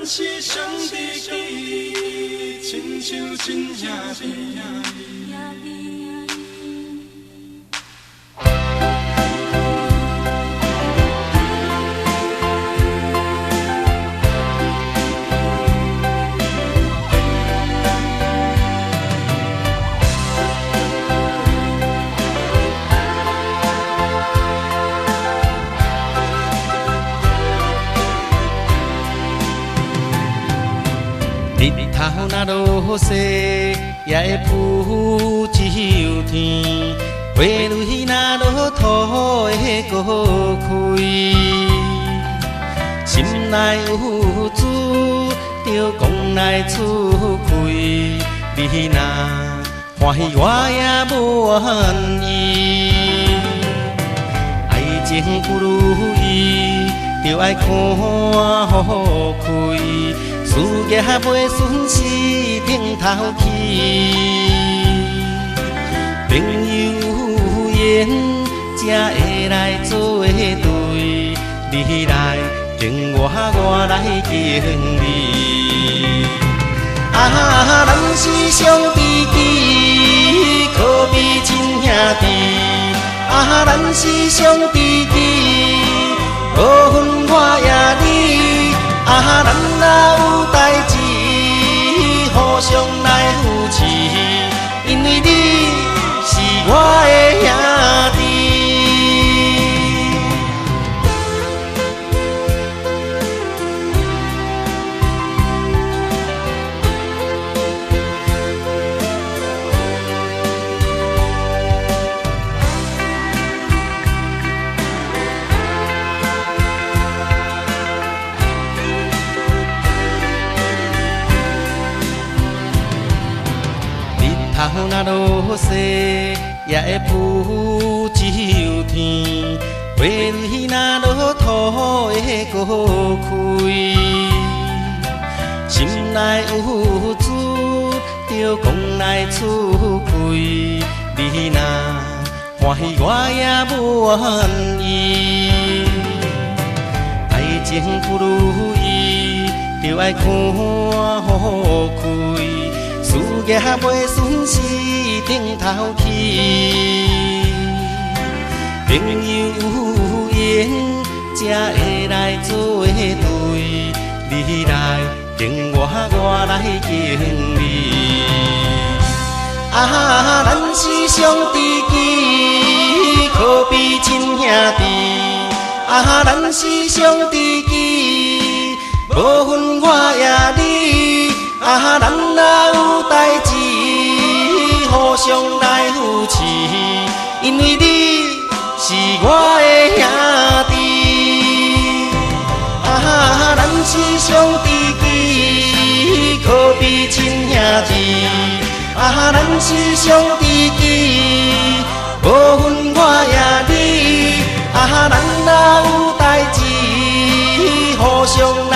是兄弟义，亲像亲兄弟。日头若落西，也会浮一样天。花蕊若落土会高开，心内有主，着讲来出开。你若欢喜，我也满意。爱情不如意，着爱看好开。事业袂顺时顶头起，朋友有缘才会来做对。你来敬我，我来敬你。啊，咱是兄弟义，可比亲兄弟。啊，咱是兄弟义，无分我也你。啊，咱若有代志，互相来扶持，因为你是我的兄弟。头若落西，也会浮一样天。花蕊若落土会高开，心内有主，着讲来出开。你若欢喜，我也满意。爱情不如意，着爱看好开。事业袂顺时顶头起，朋友有缘才会来做对。你来敬我，我来敬你。啊，咱是兄弟义，可比亲兄弟。啊，咱是兄弟义，无分我也你。啊，咱若有代志，互相来扶持，因为你是我的兄弟。啊，咱是兄弟义，可比亲兄弟。啊，咱是兄弟义，无分我也你。啊，咱若有代志，互相来